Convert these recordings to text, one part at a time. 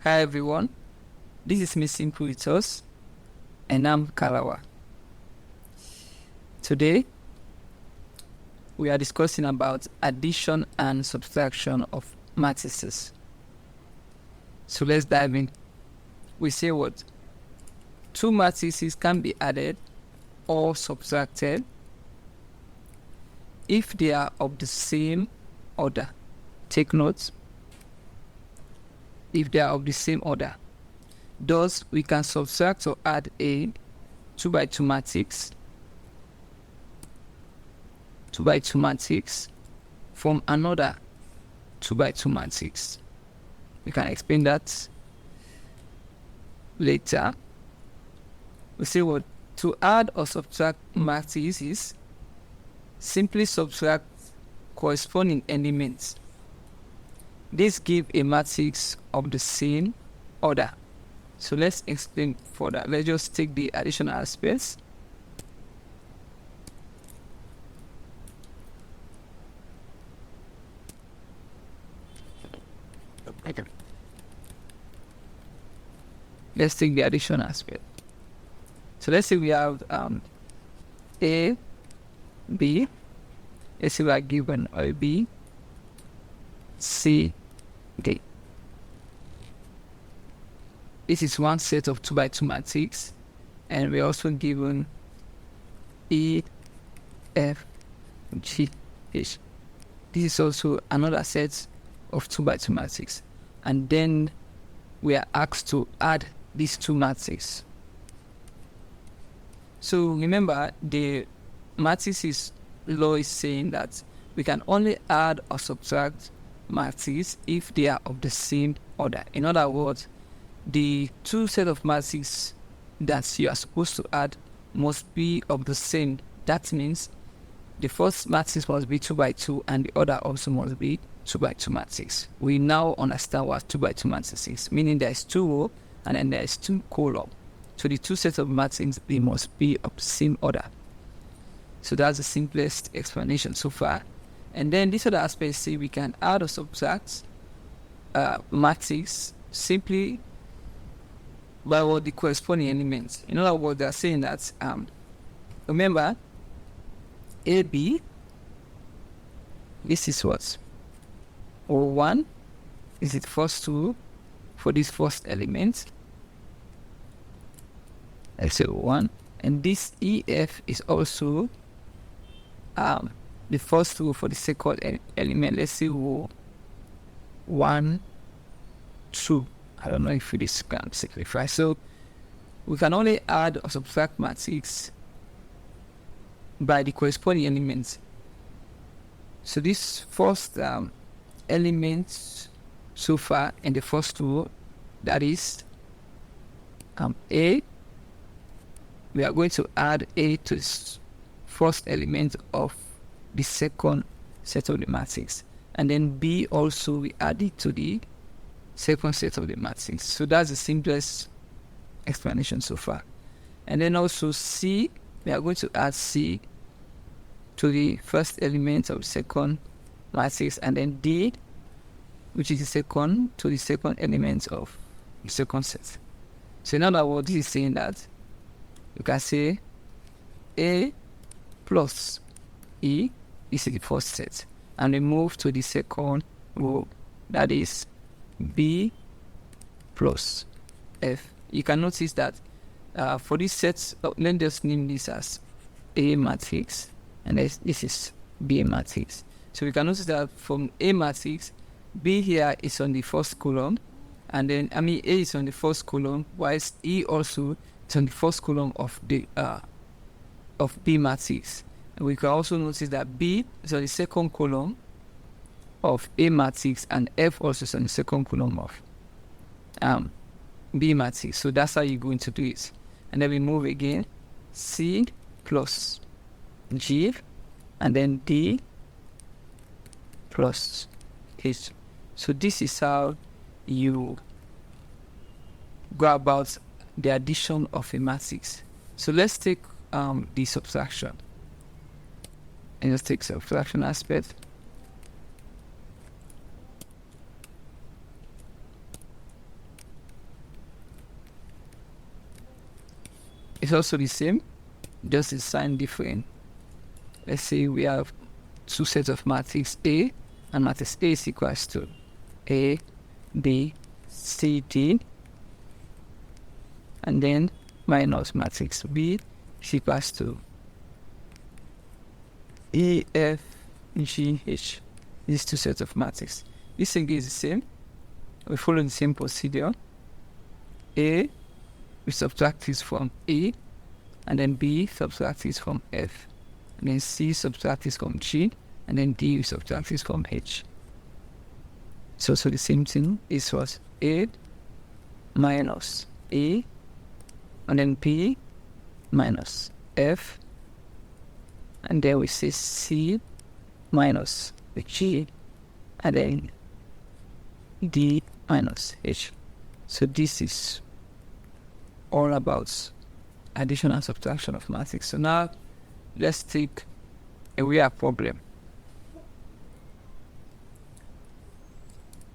Hi everyone, this is Miss Simple with us, and I'm Kalawa. Today, we are discussing about addition and subtraction of matrices. So let's dive in. We say what? Two matrices can be added or subtracted if they are of the same order. Take note. If they are of the same order. Thus, we can subtract or add a 2 by 2 matrix from another 2 by 2 matrix. We can explain that later. We say what? To add or subtract matrices, simply subtract corresponding elements. This gives a matrix of the same order. So let's explain further. Let's just take the additional aspects. Okay. Let's take the addition aspect. So let's say we have A, B. Let's say we are given A, B, C, D. This is one set of 2 by 2 matrix, and we're also given E, F, G, H. This is also another set of 2 by 2 matrix, and then we are asked to add these two matrices. So remember, the matrices law is saying that we can only add or subtract matrices if they are of the same order. In other words, the two set of matrices that you are supposed to add must be of the same. That means the first matrix must be 2 by 2 and the other also must be 2 by 2 matrix. We now understand what 2 by 2 matrix is, meaning there is 2 rows and then there is 2 columns. So the two sets of matrices, they must be of the same order. So that's the simplest explanation so far. And then this other aspect say we can add or subtract matrix simply by what the corresponding elements. In other words, they're saying that remember AB, this is what? O1 is the first two for this first element. Let's say O1. And this EF is also the first row for the second element. Let's say O1, 2. I don't know if it is can simplify. So we can only add or subtract matrix by the corresponding elements. So this first element so far in the first row, that is A, we are going to add A to this first element of the second set of the matrix, and then B also we add it to the second set of the matrix. So that's the simplest explanation so far. And then also C, we are going to add C to the first element of the second matrix, and then D, which is the second, to the second element of the second set. So in other words, this is saying that you can say A plus E is the first set, and we move to the second row, that is B plus F. You can notice that for this set, let's just name this as A matrix, and this is B matrix. So we can notice that from A matrix, B here is on the first column, and then A is on the first column, whilst E also is on the first column of the of B matrix. And we can also notice that B is on the second column of A matrix, and F also is on the second column of B matrix. So that's how you're going to do it. And then we move again, C plus G, and then D plus H. So this is how you go about the addition of a matrix. So let's take the subtraction. And just take subtraction aspect. It's also the same, just the sign different. Let's say we have two sets of matrix A, and matrix A is equals to A, B, C, D, and then minus matrix B is equals to E, F, G, H. These two sets of matrices. This thing is the same. We follow the same procedure. A, we subtract this from A, and then B subtract this from F, and then C subtract this from G, and then D we subtract this from H. So the same thing is what A minus A, and then B minus F, and then we say C minus the G, and then D minus H. So this is all about addition and subtraction of matrix. So now let's take a real problem.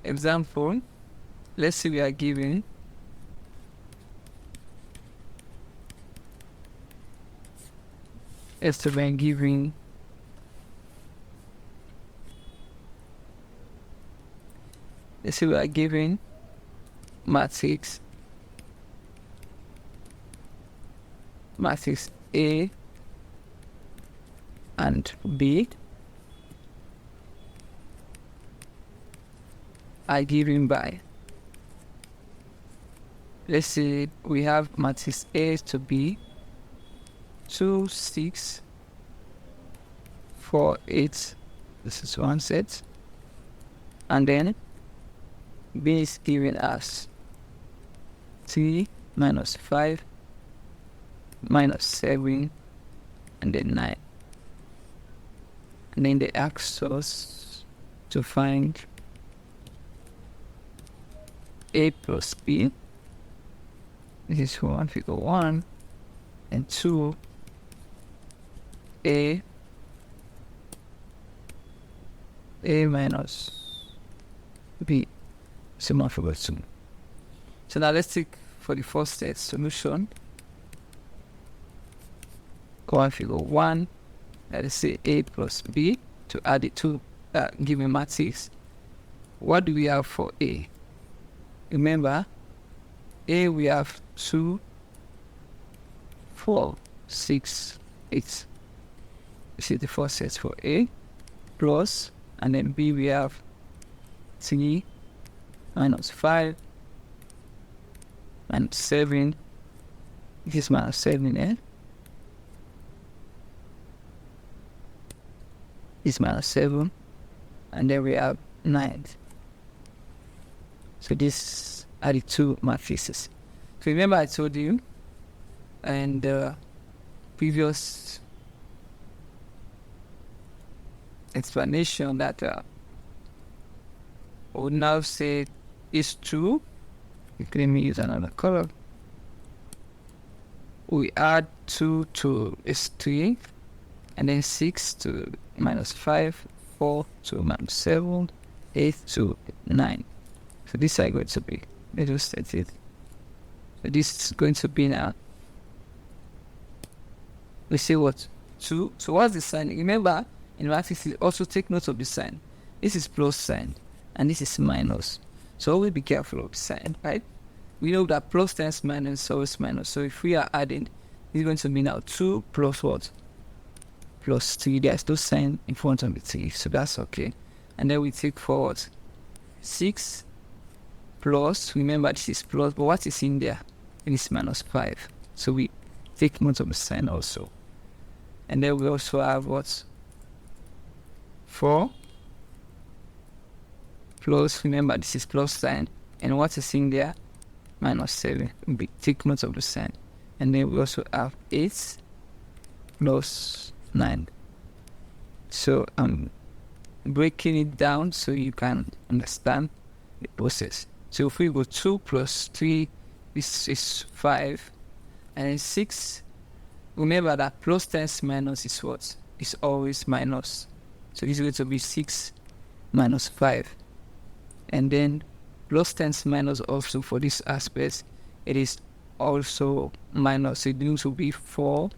Example, let's say we are given let's say we are given let's say we are given matrix A and B are given by, let's say we have matrix A to be 2, 6, 4, 8. This is one set, and then B is given as 3 minus 5 minus 7 and then 9, and then they ask us to find A plus B. This is one, figure 1, and 2 A minus B. Similar figure 2. So now let's take for the first set solution. Go on figure 1, let's say A plus B to add it to given matrix. What do we have for A? Remember, A we have 2, 4, 6, 8. This is the first set for A, plus, and then B we have 3 minus 5 minus 7. This is minus 7, eh? Is minus 7, and then we have 9. So these are the two matrices. So remember I told you in the previous explanation that I would now say is 2. Let me use another color. We add 2 to is 3, and then 6 to minus 5, 4 to minus 7, 8 to 9. So this is going to be, let's just set it. So this is going to be now, we say what? 2. So what's the sign? Remember, in matrix, also take note of the sign. This is plus sign, and this is minus. So always be careful of the sign, right? We know that plus times minus is always minus. So if we are adding, it's going to be now 2 plus what? Plus 3. There's no sign in front of the 3, so that's okay. And then we take forward 6 plus, remember this is plus, but what is in there? It is minus 5. So we take note of the sign also. And then we also have what? 4 plus, remember this is plus sign, and what is in there? Minus 7. We take note of the sign. And then we also have 8 plus 9. So I'm breaking it down so you can understand the process. So if we go 2 plus 3, this is 5, and then 6. Remember that plus times minus is what? It's always minus. So this is going to be 6 minus 5. And then plus times minus also for this aspect, it is also minus, so this will be 4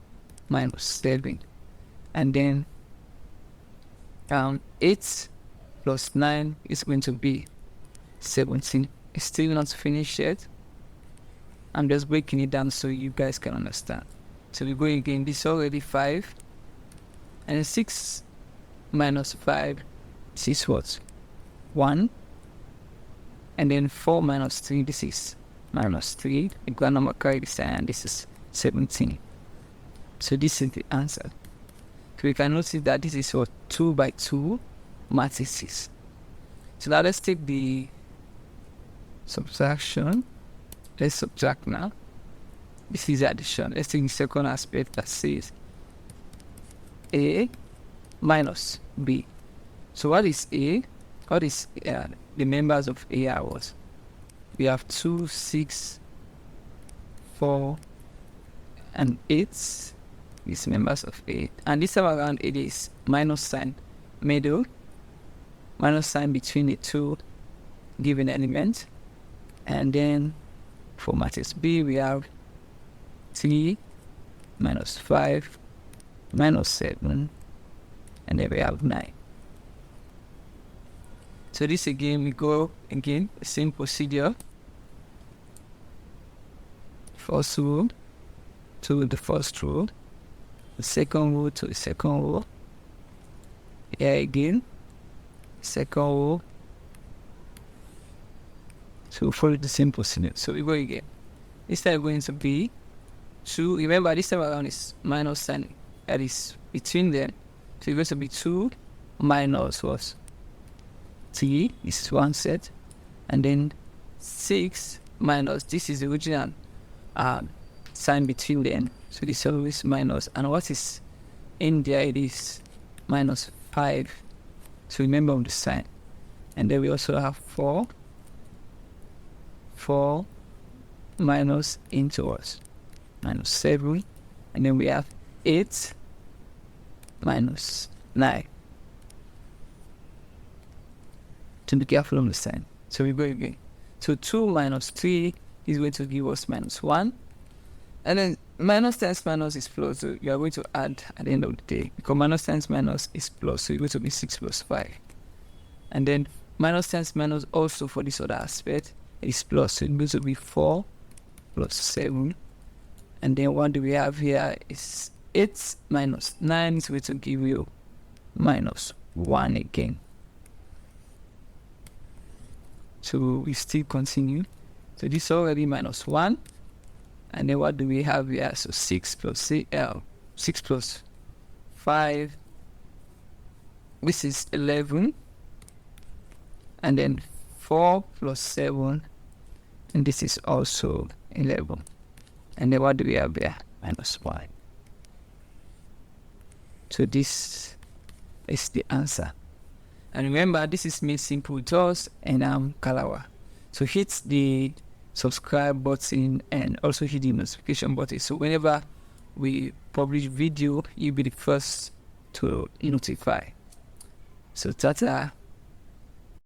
minus 7. And then 8 plus 9 is going to be 17. It's still not finished yet. I'm just breaking it down so you guys can understand. So we go again, this is already 5. And 6 minus 5, this is what? 1. And then 4 minus 3, this is minus 3. The grand number carry this sign, and this is 17. So this is the answer. So we can notice that this is what 2 by 2 matrices. So now let's take the subtraction. Let's subtract now. This is addition. Let's take the second aspect that says A minus B. So what is A? What is the members of A are what? We have 2, 6, 4, and 8. These members of 8. And this time around it is minus sign middle, minus sign between the two given elements. And then for matrix B we have 3 minus 5 minus 7, and then we have 9. So this again, we go again, the same procedure. First row to the first row, the second row to the second row. Here again, second row. So follow the same procedure. So we go again. This time we're going to be 2. Remember, this time around is minus sign that is between them. So it's going to be 2 minus what? 3. This is one set. And then 6 minus, this is the original sign between them. So this is always minus. And what is in there, it is minus 5. So remember the sign. And then we also have 4 minus into us minus 7, and then we have 8 minus 9. To be careful on the sign. So we go again. So 2 minus 3 is going to give us minus 1, and then minus times minus is plus, so you are going to add at the end of the day, because minus times minus is plus, so it's going to be 6 plus 5. And then minus times minus also for this other aspect is plus, so it's going to be 4 plus 7. And then what do we have here is 8 minus 9 is going to give you minus 1 again. So we still continue. So this is already minus 1. And then what do we have here? So 6 plus 5. This is 11. And then 4 plus 7. And this is also 11. And then what do we have here? Minus 1. So this is the answer. And remember, this is made simple with us, and I'm Kalawa. So hit the subscribe button and also hit the notification button. So whenever we publish video, you'll be the first to notify. So tata.